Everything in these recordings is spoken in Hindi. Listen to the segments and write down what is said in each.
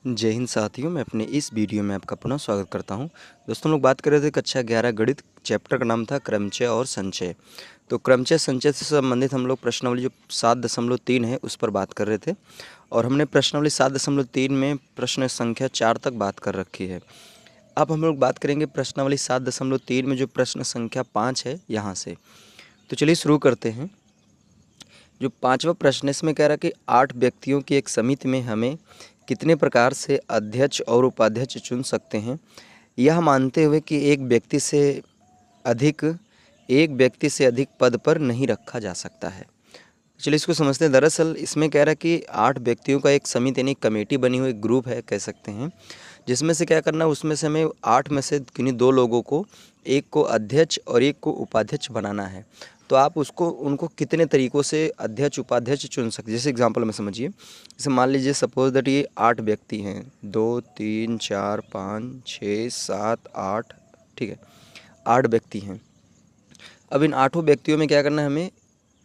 जय हिंद साथियों, मैं अपने इस वीडियो में आपका पुनः स्वागत करता हूं। दोस्तों, हम लोग बात कर रहे थे कक्षा 11 गणित। चैप्टर का नाम था क्रमचय और संचय। तो क्रमचय संचय से संबंधित हम लोग प्रश्नावली जो 7.3 है उस पर बात कर रहे थे, और हमने प्रश्नावली 7.3 में प्रश्न संख्या 4 तक बात कर रखी है। अब हम लोग बात करेंगे प्रश्नावली 7.3 में जो प्रश्न संख्या 5 है यहाँ से। तो चलिए शुरू करते हैं। जो 5वां प्रश्न है इसमें कह रहा है कि 8 व्यक्तियों की एक समिति में हमें कितने प्रकार से अध्यक्ष और उपाध्यक्ष चुन सकते हैं, यह मानते हुए कि एक व्यक्ति से अधिक पद पर नहीं रखा जा सकता है। चलिए इसको समझते हैं। दरअसल इसमें कह रहा है कि 8 व्यक्तियों का एक समिति यानी कमेटी बनी हुई, ग्रुप है कह सकते हैं, जिसमें से क्या करना है, उसमें से हमें 8 में से किन्हीं 2 लोगों को, एक को अध्यक्ष और एक को उपाध्यक्ष बनाना है। तो आप उनको कितने तरीक़ों से अध्यक्ष उपाध्यक्ष चुन सकते हैं। जैसे एग्जांपल में समझिए, जैसे मान लीजिए सपोज दैट ये 8 व्यक्ति हैं, 2 3 4 5 6 7 8, ठीक है, 8 व्यक्ति हैं। अब इन 8 व्यक्तियों में क्या करना है, हमें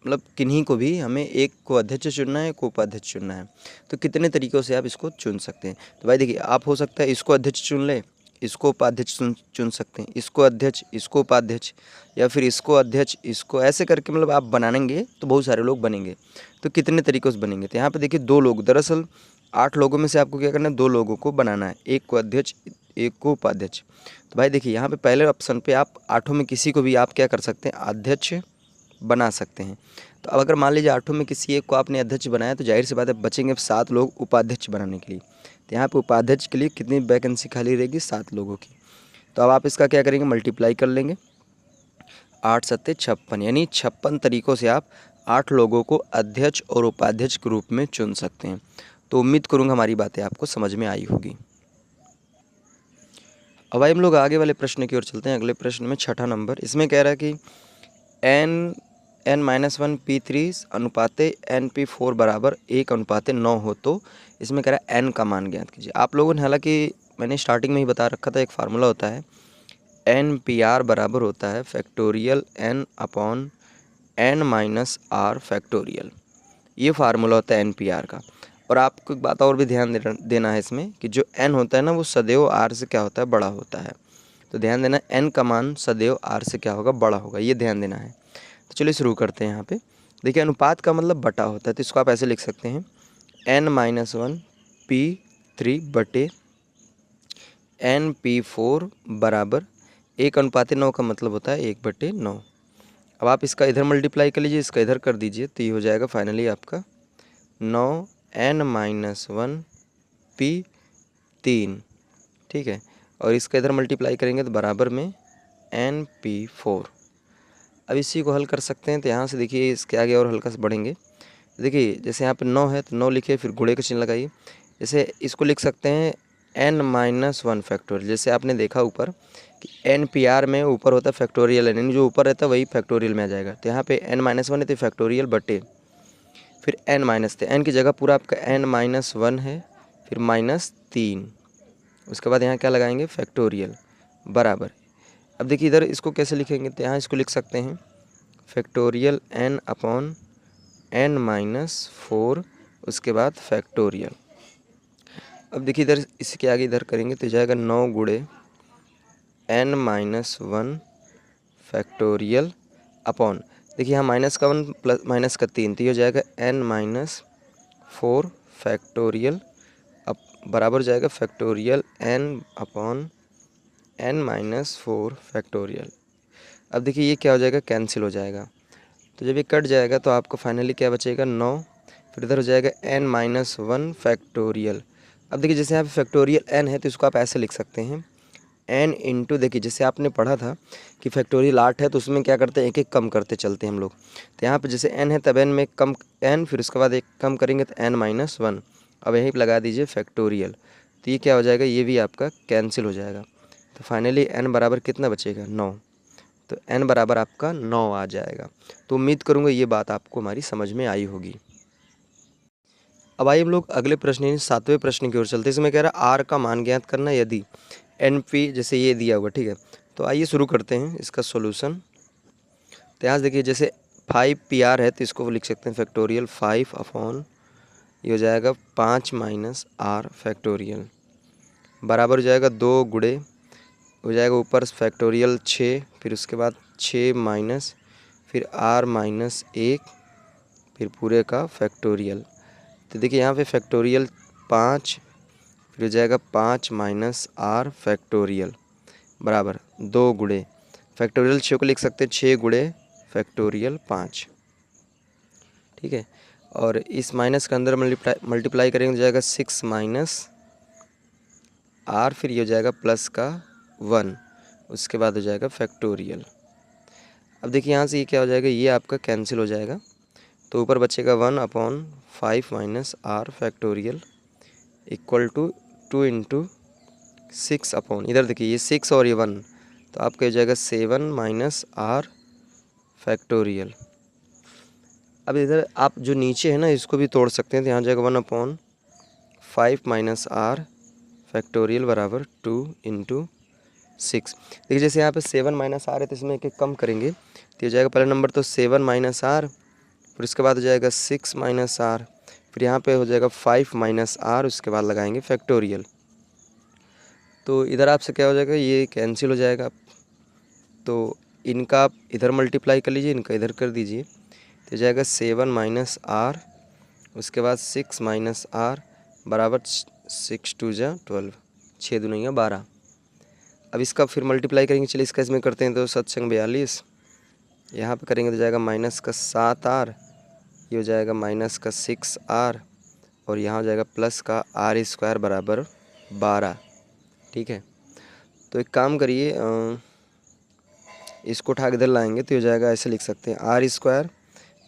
मतलब किन्हीं को भी हमें एक को अध्यक्ष चुनना है, एक को उपाध्यक्ष चुनना है। तो कितने तरीक़ों से आप इसको चुन सकते हैं। तो भाई देखिए, आप हो सकता है इसको अध्यक्ष चुन लें, इसको उपाध्यक्ष चुन सकते हैं, इसको अध्यक्ष, इसको उपाध्यक्ष, या फिर इसको अध्यक्ष, इसको, ऐसे करके मतलब आप बनाएंगे तो बहुत सारे लोग बनेंगे। तो कितने तरीक़ों से बनेंगे, तो यहाँ पे देखिए 2 लोग, दरअसल 8 लोगों में से आपको क्या करना है, 2 लोगों को बनाना है, एक को अध्यक्ष एक को उपाध्यक्ष। तो भाई देखिए यहाँ पे पहले ऑप्शन पे आप 8 में किसी को भी आप क्या कर सकते हैं, अध्यक्ष बना सकते हैं। तो अब अगर मान लीजिए 8 में किसी एक को आपने अध्यक्ष बनाया, तो जाहिर सी बात है बचेंगे 7 लोग उपाध्यक्ष बनाने के लिए। तो यहाँ पे उपाध्यक्ष के लिए कितनी वैकेंसी खाली रहेगी, 7 लोगों की। तो अब आप इसका क्या करेंगे, मल्टीप्लाई कर लेंगे, 8 सत्ते 56, यानी 56 तरीक़ों से आप 8 लोगों को अध्यक्ष और उपाध्यक्ष के रूप में चुन सकते हैं। तो उम्मीद करूँगा हमारी बातें आपको समझ में आई होगी। अब हम लोग आगे वाले प्रश्न की ओर चलते हैं। अगले प्रश्न में 6ठा नंबर, इसमें कह रहा है कि n-1 P3 अनुपाते nP4 बराबर 1:9 हो, तो इसमें कह रहा है n का मान ज्ञात कीजिए। आप लोगों ने, हालांकि मैंने स्टार्टिंग में ही बता रखा था, एक फार्मूला होता है NPR बराबर होता है factorial n upon n minus r factorial. ये फार्मूला होता है NPR का। और आपको एक बात और भी ध्यान देना है इसमें, कि जो n होता है ना, वो सदैव r से क्या होता है, बड़ा होता है। तो ध्यान देना, n का मान सदैव r से क्या होगा, बड़ा होगा, ये ध्यान देना है। तो चलिए शुरू करते हैं। यहाँ पे देखिए, अनुपात का मतलब बटा होता है, तो इसको आप ऐसे लिख सकते हैं, n-1 P3 बटे nP4 बराबर 1:9 का मतलब होता है 1/9। अब आप इसका इधर मल्टीप्लाई कर लीजिए, इसका इधर कर दीजिए, तो ये हो जाएगा फाइनली आपका 9n-1 P3, ठीक है। और इसका इधर मल्टीप्लाई करेंगे तो बराबर में nP4। अब इसी को हल कर सकते हैं। तो यहाँ से देखिए इसके आगे और हल्का से बढ़ेंगे, देखिए जैसे यहाँ पे 9 है तो 9 लिखिए, फिर गुणे का चिन्ह लगाइए। जैसे इसको लिख सकते हैं n-1 फैक्टोरियल। जैसे आपने देखा ऊपर कि NPR में ऊपर होता है फैक्टोरियल, यानी जो ऊपर रहता है वही फैक्टोरियल में आ जाएगा। तो यहाँ पे n-1 है तो फैक्टोरियल बटे फिर n माइनस, तो n की जगह पूरा आपका n-1 है, फिर -3, उसके बाद यहाँ क्या लगाएंगे, फैक्टोरियल बराबर। अब देखिए इधर इसको कैसे लिखेंगे, तो यहाँ इसको लिख सकते हैं फैक्टोरियल n अपॉन n-4, उसके बाद फैक्टोरियल। अब देखिए इधर इसके आगे इधर करेंगे तो जाएगा 9 गुणे n-1 फैक्टोरियल अपॉन, देखिए यहाँ माइनस का 1 प्लस माइनस का 3, तो ये हो जाएगा n-4 फैक्टोरियल अब बराबर जाएगा factorial n upon n-4 factorial. अब देखिए ये क्या हो जाएगा, कैंसिल हो जाएगा। तो जब ये कट जाएगा तो आपको फाइनली क्या बचेगा, 9, फिर इधर हो जाएगा n-1 फैक्टोरियल। अब देखिए जैसे यहाँ पे फैक्टोरियल n है तो इसको आप ऐसे लिख सकते हैं n इंटू, देखिए जैसे आपने पढ़ा था कि फैक्टोरियल 8 है तो उसमें क्या करते हैं, एक एक कम करते चलते हैं हम लोग। तो यहाँ पे जैसे n है तब n में कम n, फिर उसके बाद एक कम करेंगे तो n-1। अब यहीं पर लगा दीजिए फैक्टोरियल, तो ये क्या हो जाएगा, ये भी आपका कैंसिल हो जाएगा। तो फाइनली n बराबर कितना बचेगा, 9। तो n बराबर आपका 9 आ जाएगा। तो उम्मीद करूँगा ये बात आपको हमारी समझ में आई होगी। अब आइए हम लोग अगले प्रश्न यानी 7वें प्रश्न की ओर चलते हैं। इसमें कह रहा है r का मान ज्ञात करना यदि NP, जैसे ये दिया हुआ, ठीक है। तो आइए शुरू करते हैं इसका सॉल्यूशन। तो यहाँ देखिए जैसे 5PR है तो इसको लिख सकते हैं फैक्टोरियल 5 अपॉन ये हो जाएगा 5 माइनस आर फैक्टोरियल बराबर हो जाएगा 2 गुणे हो जाएगा ऊपर फैक्टोरियल 6, फिर उसके बाद 6 माइनस फिर आर माइनस 1 फिर पूरे का फैक्टोरियल। तो देखिए यहाँ पे फैक्टोरियल 5 फिर हो जाएगा 5 माइनस आर फैक्टोरियल बराबर 2 गुणे फैक्टोरियल 6 को लिख सकते हैं 6 गुणे फैक्टोरियल 5। ठीक है, और इस माइनस के अंदर मल्टीप्लाई करेंगे तो जाएगा 6 माइनस आर, फिर ये हो जाएगा प्लस का 1, उसके बाद हो जाएगा फैक्टोरियल। अब देखिए यहाँ से ये क्या हो जाएगा, ये आपका कैंसिल हो जाएगा, तो ऊपर बचेगा 1/5 minus r factorial equal to 2 into 6 upon, इधर देखिए ये 6 और ये 1, तो आपका हो जाएगा 7 माइनस आर फैक्टोरियल। अब इधर आप जो नीचे है ना इसको भी तोड़ सकते हैं, तो यहाँ जाएगा 1/5 माइनस आर फैक्टोरियल बराबर 2 इंटू 6। देखिए जैसे यहाँ पे 7 माइनस आर है तो इसमें एक एक कम करेंगे, तो ये जाएगा पहला नंबर तो 7 माइनस आर, फिर उसके बाद हो जाएगा 6 माइनस आर, फिर यहाँ पे हो जाएगा 5 माइनस आर, उसके बाद लगाएंगे फैक्टोरियल। तो इधर आपसे क्या हो जाएगा, ये कैंसिल हो जाएगा, तो इनका आप इधर मल्टीप्लाई कर लीजिए, इनका इधर कर दीजिए, तो जाएगा 7 माइनस आर, उसके बाद 6 माइनस आर बराबर 6 2 जा 12, 6 दूनी 12। अब इसका फिर मल्टीप्लाई करेंगे, चलिए इसका इसमें करते हैं, तो 7 संग 42, यहाँ पे करेंगे तो जाएगा माइनस का 7 आर, ये हो जाएगा माइनस का 6 आर, और यहाँ हो जाएगा प्लस का आर स्क्वायर बराबर 12। ठीक है, तो एक काम करिए, इसको उठा के इधर लाएंगे तो हो जाएगा, ऐसे लिख सकते हैं आर स्क्वायर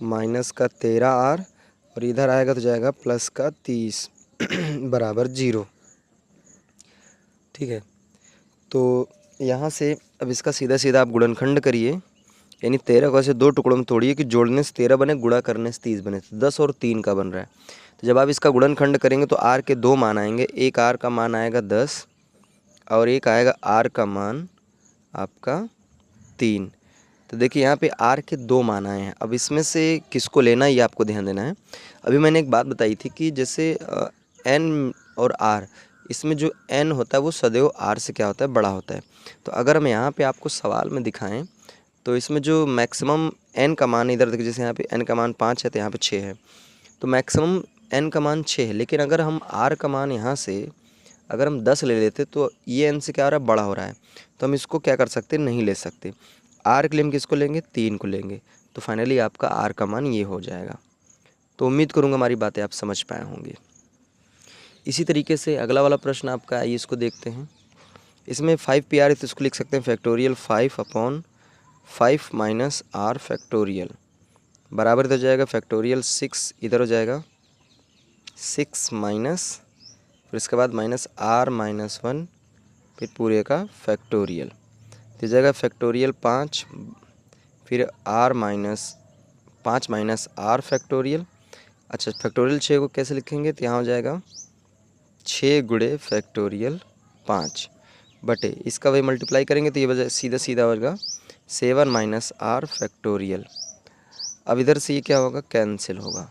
माइनस का 13 आर, और इधर आएगा तो जाएगा प्लस का 30 बराबर 0। ठीक है, तो यहाँ से अब इसका सीधा सीधा आप गुणनखंड करिए, यानी 13 को ऐसे 2 टुकड़ों में तोड़िए कि जोड़ने से 13 बने, गुणा करने से 30 बने, तो 10 और 3 का बन रहा है। तो जब आप इसका गुणनखंड करेंगे तो आर के 2 मान आएंगे, एक आर का मान आएगा 10 और एक आएगा आर का मान आपका 3। तो देखिए यहाँ पे आर के 2 मान आए हैं, अब इसमें से किसको लेना है ये आपको ध्यान देना है। अभी मैंने एक बात बताई थी कि जैसे एन और आर, इसमें जो एन होता है वो सदैव आर से क्या होता है, बड़ा होता है। तो अगर हम यहाँ पे आपको सवाल में दिखाएं तो इसमें जो मैक्सिमम एन का मान, इधर देखिए जैसे यहाँ पे एन का मान 5 है तो यहाँ पे 6 है, तो मैक्सिमम एन का मान 6 है, लेकिन अगर हम आर का मान यहाँ से अगर हम 10 ले लेते तो ये एन से क्या हो रहा है, बड़ा हो रहा है, तो हम इसको क्या कर सकते, नहीं ले सकते। आर के लिए हम किसको लेंगे, 3 को लेंगे, तो फाइनली आपका आर का मान ये हो जाएगा। तो उम्मीद करूँगा हमारी बातें आप समझ पाए होंगे। इसी तरीके से अगला वाला प्रश्न आपका, आइए इसको देखते हैं। इसमें 5 PR है तो इसको लिख सकते हैं फैक्टोरियल 5/5 माइनस आर फैक्टोरियल बराबर इधर जाएगा फैक्टोरियल 6, इधर हो जाएगा 6 माइनस, फिर इसके बाद माइनस आर माइनस 1, फिर पूरे का फैक्टोरियल, तो जाएगा फैक्टोरियल 5, फिर r minus 5 minus r factorial. अच्छा, फैक्टोरियल 6 को कैसे लिखेंगे, तो यहाँ हो जाएगा 6 गुणे फैक्टोरियल 5 बटे, इसका वही मल्टीप्लाई करेंगे तो ये वजह सीधा सीधा होगा 7 माइनस आर फैक्टोरियल। अब इधर से ये क्या होगा, कैंसिल होगा,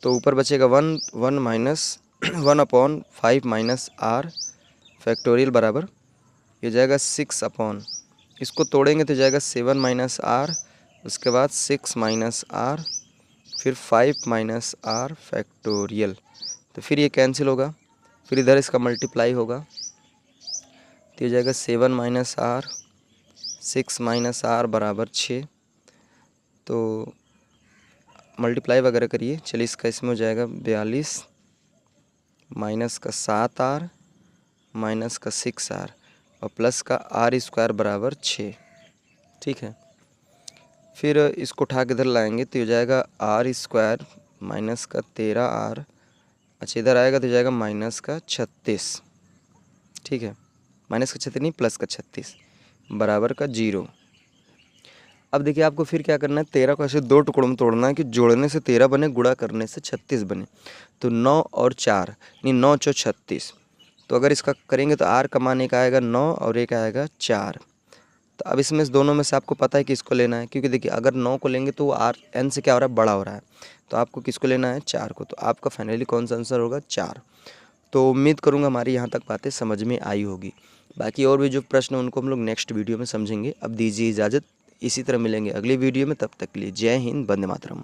तो ऊपर बचेगा 1 माइनस 1/5 माइनस आर फैक्टोरियल बराबर ये जाएगा 6 अपॉन, इसको तोड़ेंगे तो जाएगा 7 माइनस आर, उसके बाद 6 माइनस आर, फिर 5 माइनस आर फैक्टोरियल, तो फिर ये कैंसिल होगा, फिर इधर इसका मल्टीप्लाई होगा तो ये जाएगा 7 माइनस आर 6 माइनस आर बराबर 6। तो मल्टीप्लाई वगैरह करिए, चलिए इसका इसमें हो जाएगा 42 माइनस का 7 आर माइनस का 6 आर और प्लस का आर स्क्वायर बराबर 6। ठीक है, फिर इसको उठा के इधर लाएंगे तो हो जाएगा आर स्क्वायर माइनस का 13 आर, अच्छा इधर आएगा तो जाएगा माइनस का 36। ठीक है, माइनस का 36 नहीं, प्लस का 36 बराबर का 0। अब देखिए आपको फिर क्या करना है, 13 को ऐसे 2 टुकड़ों में तोड़ना है कि जोड़ने से 13 बने, गुणा करने से 36 बने, तो 9 और 4 यानी 9 × 36। तो अगर इसका करेंगे तो आर का मान एक आएगा 9 और एक आएगा 4, तो अब इसमें से दोनों में से आपको पता है किसको लेना है, क्योंकि देखिए अगर 9 को लेंगे तो वो आर एन से क्या हो रहा है, बड़ा हो रहा है। तो आपको किसको लेना है, 4 को। तो आपका फाइनली कौन सा आंसर होगा, 4। तो उम्मीद करूँगा हमारी यहाँ तक बातें समझ में आई होगी। बाकी और भी जो प्रश्न हैं उनको हम लोग नेक्स्ट वीडियो में समझेंगे। अब दीजिए इजाज़त, इसी तरह मिलेंगे अगली वीडियो में, तब तक के लिए जय हिंद, वंदे मातरम।